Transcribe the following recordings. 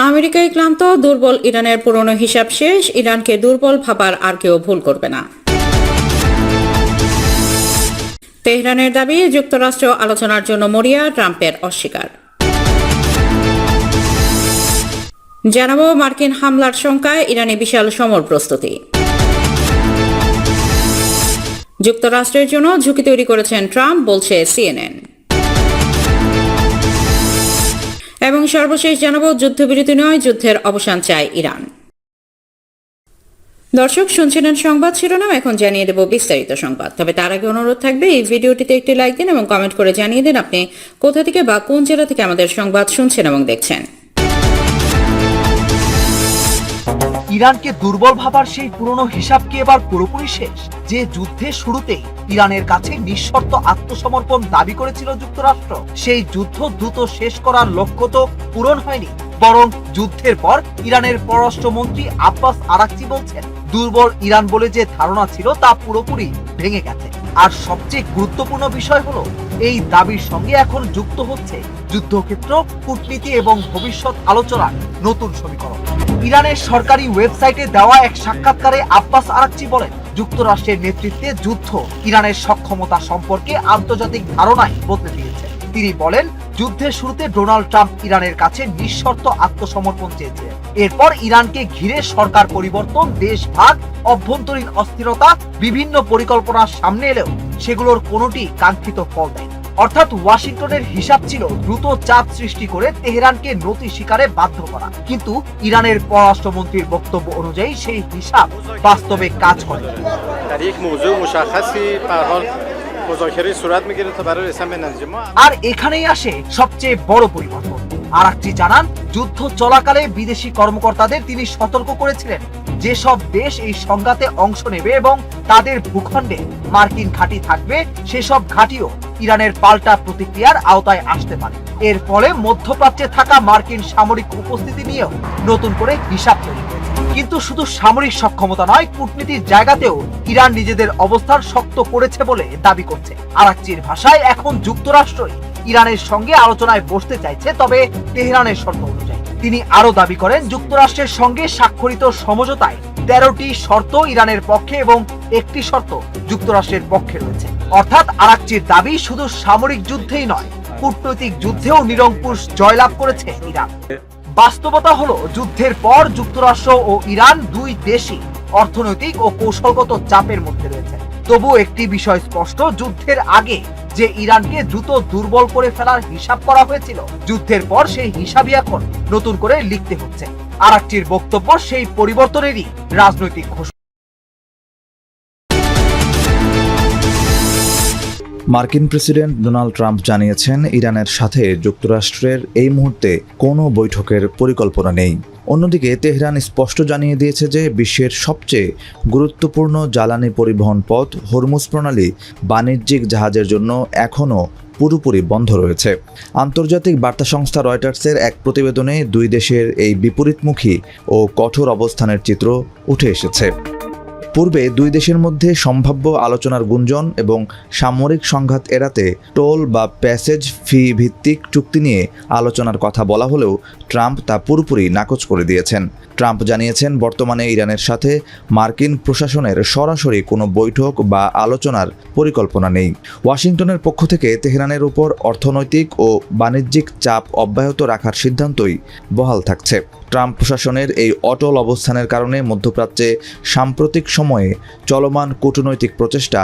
আমেরিকায় ক্লান্ত, দুর্বল ইরানের পুরনো হিসাব শেষ, ইরানকে দুর্বল ভাবার আর কেউ ভুল করবে না। তেহরানের দাবি, যুক্তরাষ্ট্র আলোচনার জন্য মরিয়া, ট্রাম্পের অস্বীকার। জানাবো মার্কিন হামলার শঙ্কায় ইরানে বিশাল সমর প্রস্তুতি। যুক্তরাষ্ট্রের জন্য ঝুঁকি তৈরি করেছেন ট্রাম্প, বলছে সিএনএন। এবং সর্বশেষ জানাবো, যুদ্ধবিরতি নয়, যুদ্ধের অবসান চায় ইরান। দর্শক শুনছিলেন সংবাদ শিরোনাম, এখন জানিয়ে দেব বিস্তারিত সংবাদ। তবে তার আগে অনুরোধ থাকবে এই ভিডিওটিতে একটি লাইক দিন এবং কমেন্ট করে জানিয়ে দিন আপনি কোথা থেকে বা কোন জেলা থেকে আমাদের সংবাদ শুনছেন এবং দেখছেন। ইরানকে দুর্বল ভাবার সেই পুরনো হিসাব কি এবার পুরোপুরি শেষ? যে যুদ্ধের শুরুতেই ইরানের কাছে নিঃশর্ত আত্মসমর্পণ দাবি করেছিল যুক্তরাষ্ট্র, সেই যুদ্ধ দ্রুত শেষ করার লক্ষ্য তো পূরণ হয়নি, বরং যুদ্ধের পর ইরানের পররাষ্ট্রমন্ত্রী আব্বাস আরাকচি বলছেন, দুর্বল ইরান বলে যে ধারণা ছিল তা পুরোপুরি ভেঙে গেছে। আর সবচেয়ে গুরুত্বপূর্ণ বিষয় হলো, এই দাবির সঙ্গে এখন যুক্ত হচ্ছে যুদ্ধক্ষেত্র, কূটনীতি এবং ভবিষ্যৎ আলোচনার নতুন সমীকরণ। ইরানের সরকারি ওয়েবসাইটে দেওয়া এক সাক্ষাৎকারে আব্বাস আরাকচি বলেন, যুক্তরাষ্ট্রের নেতৃত্বে যুদ্ধ ইরানের সক্ষমতা সম্পর্কে আন্তর্জাতিক ধারণাই বদলে দিয়েছে। তিনি বলেন, যুদ্ধের শুরুতে ডোনাল্ড ট্রাম্প ইরানের কাছে নিঃশর্ত আত্মসমর্পণ চেয়েছিলেন। এরপর ইরানকে ঘিরে সরকার পরিবর্তন, দেশ ভাগ, অভ্যন্তরীণ অস্থিরতা, বিভিন্ন পরিকল্পনার সামনে এলেও সেগুলোর কোনোটি কাঙ্ক্ষিত ফল দেয়। অর্থাৎ ওয়াশিংটনের হিসাব ছিল দ্রুত চাপ সৃষ্টি করে তেহরানকে নতি স্বীকারে বাধ্য করা, কিন্তু ইরানের পররাষ্ট্রমন্ত্রীর বক্তব্য অনুযায়ী সেই হিসাব বাস্তবে কাজ করে। আর এখানেই আসে সবচেয়ে বড় পরিবর্তন। আরাকচি জানান, যুদ্ধ চলাকালে বিদেশি কর্মকর্তাদের তিনি সতর্ক করেছিলেন, যেসব দেশ এই সংঘাতে অংশ নেবে এবং তাদের ভূখণ্ডে মার্কিন ঘাঁটি থাকবে, সেসব ঘাঁটিও ইরানের পাল্টা প্রতিক্রিয়ার আওতায় আসতে পারে। এর ফলে মধ্যপ্রাচ্যে থাকা মার্কিন সামরিক উপস্থিতি নিয়েও নতুন করে হিসাব তৈরি হয়েছে। কিন্তু শুধু সামরিক সক্ষমতা নয়, কূটনীতির জায়গাতেও ইরান নিজেদের অবস্থান শক্ত করেছে বলে দাবি করছে। আরাকচির ভাষায়, এখন যুক্তরাষ্ট্রই ইরানের সঙ্গে আলোচনায় বসতে চাইছে, তবে তেহরানের শর্ত অনুযায়ী। তিনি আরো দাবি করেন, যুক্তরাষ্ট্রের সঙ্গে স্বাক্ষরিত সমঝোতায় 13টি শর্ত ইরানের পক্ষে এবং একটি শর্ত যুক্তরাষ্ট্রের পক্ষে রয়েছে। অর্থাৎ আরাকচির দাবি, শুধু সামরিক যুদ্ধেই নয়, কূটনৈতিক যুদ্ধেও নিরঙ্কুশ জয়লাভ করেছে ইরান। বাস্তবতা হলো, যুদ্ধের পর যুক্তরাষ্ট্র ও ইরান দুই দেশই অর্থনৈতিক ও কৌশলগত চাপের মধ্যে রয়েছে। তবু একটি বিষয় স্পষ্ট, যুদ্ধের আগে যে ইরানকে দ্রুত দুর্বল করে ফেলার হিসাব করা হয়েছিল, যুদ্ধের পর সেই হিসাবই এখন নতুন করে লিখতে হচ্ছে। আরাকচির বক্তব্য সেই পরিবর্তনেরই রাজনৈতিক ঘোষণা। মার্কিন প্রেসিডেন্ট ডোনাল্ড ট্রাম্প জানিয়েছেন, ইরানের সাথে যুক্তরাষ্ট্রের এই মুহূর্তে কোনো বৈঠকের পরিকল্পনা নেই। অন্যদিকে তেহরান স্পষ্ট জানিয়ে দিয়েছে যে বিশ্বের সবচেয়ে গুরুত্বপূর্ণ জ্বালানি পরিবহন পথ হরমুজ প্রণালী বাণিজ্যিক জাহাজের জন্য এখনও পুরোপুরি বন্ধ রয়েছে। আন্তর্জাতিক বার্তা সংস্থা রয়টার্সের এক প্রতিবেদনে দুই দেশের এই বিপরীতমুখী ও কঠোর অবস্থানের চিত্র উঠে এসেছে। পূর্বে দুই দেশের মধ্যে সম্ভাব্য আলোচনার গুঞ্জন এবং সামরিক সংঘাত এড়াতে টোল বা প্যাসেজ ফি ভিত্তিক চুক্তি নিয়ে আলোচনার কথা বলা হলেও ট্রাম্প তা পুরোপুরি নাকচ করে দিয়েছেন। ট্রাম্প জানিয়েছেন, বর্তমানে ইরানের সাথে মার্কিন প্রশাসনের সরাসরি কোনো বৈঠক বা আলোচনার পরিকল্পনা নেই। ওয়াশিংটনের পক্ষ থেকে তেহরানের উপর অর্থনৈতিক ও বাণিজ্যিক চাপ অব্যাহত রাখার সিদ্ধান্তই বহাল থাকছে। ট্রাম্প প্রশাসনের এই অটল অবস্থানের কারণে মধ্যপ্রাচ্যে সাম্প্রতিক সময়ে চলমান কূটনৈতিক প্রচেষ্টা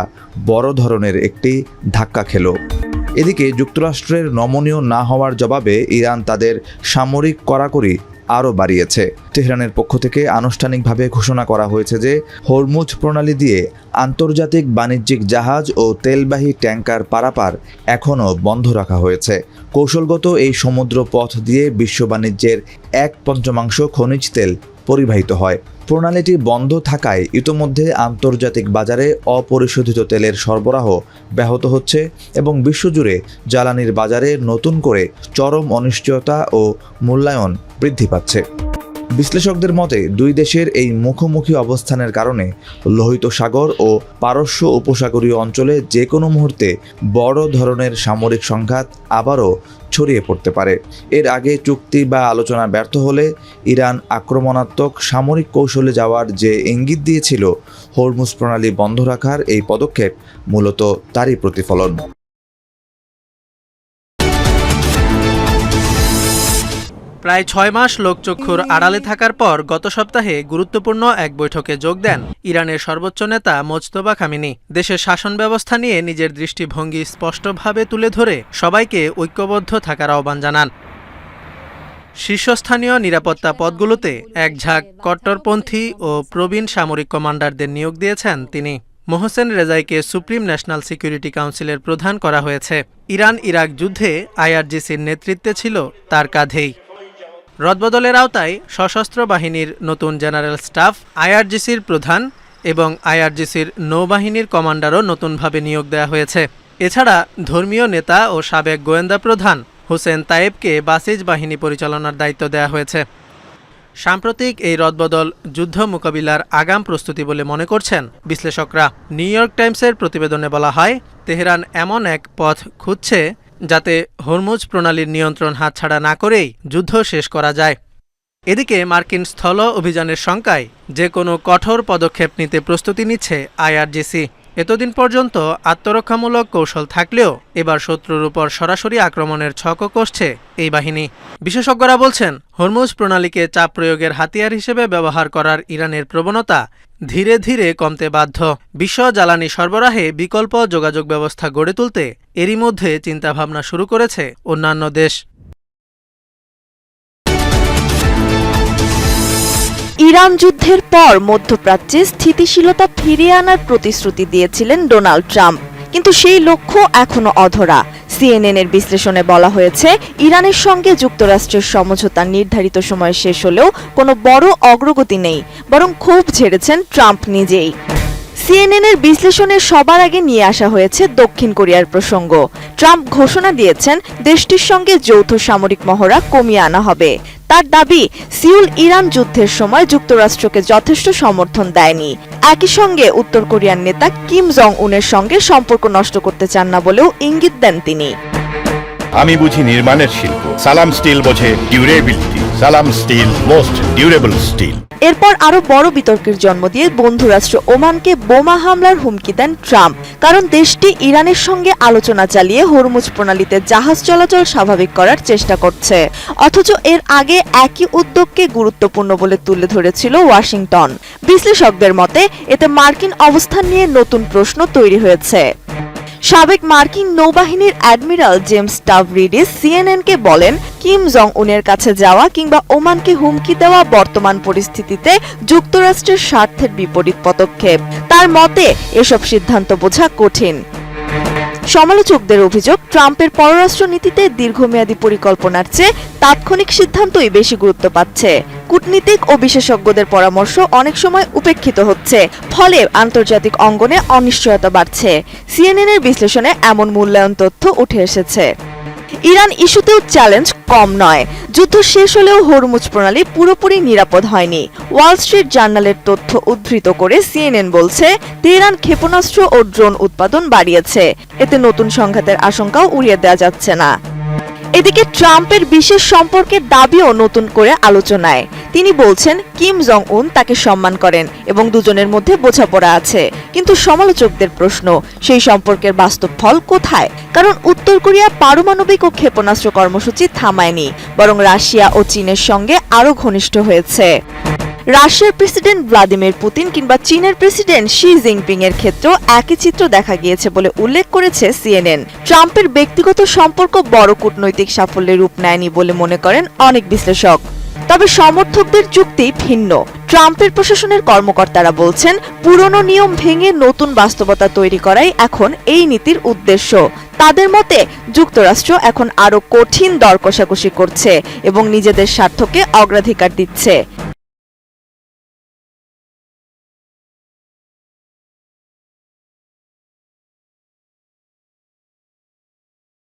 বড় ধরনের একটি ধাক্কা খেল। এদিকে যুক্তরাষ্ট্রের নমনীয় না হওয়ার জবাবে ইরান তাদের সামরিক কড়াকড়ি আরও বাড়িয়েছে। তেহরানের পক্ষ থেকে আনুষ্ঠানিকভাবে ঘোষণা করা হয়েছে যে হরমুজ প্রণালী দিয়ে আন্তর্জাতিক বাণিজ্যিক জাহাজ ও তেলবাহী ট্যাঙ্কার পারাপার এখনও বন্ধ রাখা হয়েছে। কৌশলগত এই সমুদ্র পথ দিয়ে বিশ্ব বাণিজ্যের 1/5 খনিজ তেল পরিবাহিত হয়। প্রণালীটি বন্ধ থাকায় ইতোমধ্যে আন্তর্জাতিক বাজারে অপরিশোধিত তেলের সরবরাহ ব্যাহত হচ্ছে এবং বিশ্বজুড়ে জ্বালানির বাজারে নতুন করে চরম অনিশ্চয়তা ও মূল্যায়ন বৃদ্ধি পাচ্ছে। বিশ্লেষকদের মতে দুই দেশের এই মুখোমুখি অবস্থানের কারণে লোহিত সাগর ও পারস্য উপসাগরীয় অঞ্চলে যে কোনো মুহূর্তে বড় ধরনের সামরিক সংঘাত আবারও ছড়িয়ে পড়তে পারে। এর আগে চুক্তি বা আলোচনা ব্যর্থ হলে ইরান আক্রমণাত্মক সামরিক কৌশলে যাওয়ার যে ইঙ্গিত দিয়েছিল, হরমুজ প্রণালী বন্ধ রাখার এই পদক্ষেপ মূলত তারই প্রতিফলন। প্রায় 6 মাস লোকচক্ষুর আড়ালে থাকার পর গত সপ্তাহে গুরুত্বপূর্ণ এক বৈঠকে যোগ দেন ইরানের সর্বোচ্চ নেতা মোজতবা খামেনি। দেশের শাসন ব্যবস্থা নিয়ে নিজের দৃষ্টিভঙ্গি স্পষ্টভাবে তুলে ধরে সবাইকে ঐক্যবদ্ধ থাকার আহ্বান জানান। শীর্ষস্থানীয় নিরাপত্তা পদগুলোতে এক ঝাঁক কট্টরপন্থী ও প্রবীণ সামরিক কমান্ডারদের নিয়োগ দিয়েছেন তিনি। মোহসেন রেজাইকে সুপ্রিম ন্যাশনাল সিকিউরিটি কাউন্সিলের প্রধান করা হয়েছে। ইরান ইরাক যুদ্ধে আইআরজিসির নেতৃত্বে ছিল তার কাঁধেই। রদবদলের আওতায় সশস্ত্র বাহিনীর নতুন জেনারেল স্টাফ, আইআরজিসির প্রধান এবং আইআরজিসির নৌবাহিনীর কমান্ডারও নতুনভাবে নিয়োগ দেওয়া হয়েছে। এছাড়া ধর্মীয় নেতা ও সাবেক গোয়েন্দা প্রধান হোসেন তায়েবকে বাসিজ বাহিনী পরিচালনার দায়িত্ব দেওয়া হয়েছে। সাম্প্রতিক এই রদবদল যুদ্ধ মোকাবিলার আগাম প্রস্তুতি বলে মনে করছেন বিশ্লেষকরা। নিউ ইয়র্ক টাইমসের প্রতিবেদনে বলা হয়, তেহরান এমন এক পথ খুঁজছে যাতে হরমুজ প্রণালীর নিয়ন্ত্রণ হাতছাড়া না করেই যুদ্ধ শেষ করা যায়। এদিকে মার্কিন স্থল অভিযানের শঙ্কায় যে কোনো কঠোর পদক্ষেপ নিতে প্রস্তুতি নিচ্ছে আইআরজিসি। এতদিন পর্যন্ত আত্মরক্ষামূলক কৌশল থাকলেও এবার শত্রুর উপর সরাসরি আক্রমণের ছকও কষছে এই বাহিনী। বিশেষজ্ঞরা বলছেন, হরমুজ প্রণালীকে চাপ প্রয়োগের হাতিয়ার হিসেবে ব্যবহার করার ইরানের প্রবণতা ধীরে ধীরে কমতে বাধ্য। বিশ্ব জ্বালানি সরবরাহে বিকল্প যোগাযোগ ব্যবস্থা গড়ে তুলতে এরই মধ্যে চিন্তাভাবনা শুরু করেছে অন্যান্য দেশ। ইরান যুদ্ধের পর মধ্যপ্রাচ্যে স্থিতিশীলতা ফিরিয়ে আনার প্রতিশ্রুতি দিয়েছিলেন ডোনাল্ড ট্রাম্প, কিন্তু সেই লক্ষ্য এখনো অধরা। সিএনএনের বিশ্লেষণে বলা হয়েছে, ইরানের সঙ্গে যুক্তরাষ্ট্রের সমঝোতা নির্ধারিত সময়ে শেষ হলেও কোনো বড় অগ্রগতি নেই, বরং ক্ষোভ ঝেড়েছেন ট্রাম্প নিজেই। সিএনএনের বিশ্লেষণে সবার আগে নিয়ে আসা হয়েছে দক্ষিণ কোরিয়ার প্রসঙ্গ। ট্রাম্প ঘোষণা দিয়েছেন দেশটির সঙ্গে যৌথ সামরিক মহড়া কমিয়ে আনা হবে। তার দাবি, সিউল ইরান যুদ্ধের সময় যুক্তরাষ্ট্রকে যথেষ্ট সমর্থন দেয়নি। একই সঙ্গে উত্তর কোরিয়ার নেতা কিম জং উনের সঙ্গে সম্পর্ক নষ্ট করতে চান না বলেও ইঙ্গিত দেন তিনি। আমি বুঝি নির্মাণের শিল্প, সালাম স্টিল বোঝে ডিউরেবিলিটি। সালাম স্টিল, মোস্ট ডিউরেবল স্টিল। এরপর আরো বড় বিতর্কের জন্ম দিয়ে বন্ধুরাষ্ট্র ওমানকে বোমা হামলার হুমকি দেন ট্রাম্প, কারণ দেশটি ইরানের সঙ্গে আলোচনা চালিয়ে হরমুজ প্রণালীতে জাহাজ চলাচল স্বাভাবিক করার চেষ্টা করছে। অথচ এর আগে একই উদ্যোগকে গুরুত্বপূর্ণ বলে তুলে ধরেছিল ওয়াশিংটন। বিশ্লেষকদের মতে এতে মার্কিন অবস্থান নিয়ে নতুন প্রশ্ন তৈরি হয়েছে। সাবেক মার্কিন নৌবাহিনীর অ্যাডমিরাল জেমস টাভরিডিস সিএনএনকে বলেন, কিম জং উনের কাছে যাওয়া কিংবা ওমানকে হুমকি দেওয়া বর্তমান পরিস্থিতিতে যুক্তরাষ্ট্রের স্বার্থের বিপরীত পদক্ষেপ। তার মতে এসব সিদ্ধান্ত বোঝা কঠিন। সমালোচকদের অভিযোগ, ট্রাম্পের পররাষ্ট্র নীতিতে দীর্ঘমেয়াদী পরিকল্পনার চেয়ে তাৎক্ষণিক সিদ্ধান্তই বেশি গুরুত্ব পাচ্ছে। কূটনীতিক ও বিশেষজ্ঞদের পরামর্শ অনেক সময় উপেক্ষিত হচ্ছে, ফলে আন্তর্জাতিক অঙ্গনে অনিশ্চয়তা বাড়ছে। সিএনএনের বিশ্লেষণে এমন মূল্যায়ন তথ্য উঠে এসেছে। ইরান ইস্যুতেও চ্যালেঞ্জ কম নয়। যুদ্ধ শেষ হলেও হরমুজ প্রণালী পুরোপুরি নিরাপদ হয়নি। ওয়াল স্ট্রিট জার্নালের তথ্য উদ্ধৃত করে সিএনএন বলছে, তেহরান ক্ষেপণাস্ত্র ও ড্রোন উৎপাদন বাড়িয়েছে। এতে নতুন সংঘাতের আশঙ্কাও উড়িয়ে দেওয়া যাচ্ছে না। এদিকে ট্রাম্পের বিশেষ সম্পর্কের দাবিও নতুন করে আলোচনায়। তিনি বলছেন, কিম জং উন তাকে সম্মান করেন এবং দুজনের মধ্যে বোঝাপড়া আছে। কিন্তু সমালোচকদের প্রশ্ন, সেই সম্পর্কের বাস্তব ফল কোথায়? কারণ উত্তর কোরিয়া পারমাণবিক ও ক্ষেপণাস্ত্র কর্মসূচি থামায়নি, বরং রাশিয়া ও চীনের সঙ্গে আরও ঘনিষ্ঠ হয়েছে। রাশিয়ার প্রেসিডেন্ট ভ্লাদিমির পুতিন কিংবা চীনের প্রেসিডেন্ট শি জিনপিং এর ক্ষেত্রেও একই চিত্র দেখা গিয়েছে বলে উল্লেখ করেছে সিএনএন। ট্রাম্পের ব্যক্তিগত সম্পর্ক বড় কূটনৈতিক সাফল্যের রূপ নেয়নি বলে মনে করেন অনেক বিশ্লেষক। তবে সমর্থকদের যুক্তি ভিন্ন। ট্রাম্পের প্রশাসনের কর্মকর্তারা বলছেন, পুরনো নিয়ম ভেঙে নতুন বাস্তবতা তৈরি করাই এখন এই নীতির উদ্দেশ্য। তাদের মতে যুক্তরাষ্ট্র এখন আরো কঠিন দর কষাকষি করছে এবং নিজেদের স্বার্থকে অগ্রাধিকার দিচ্ছে।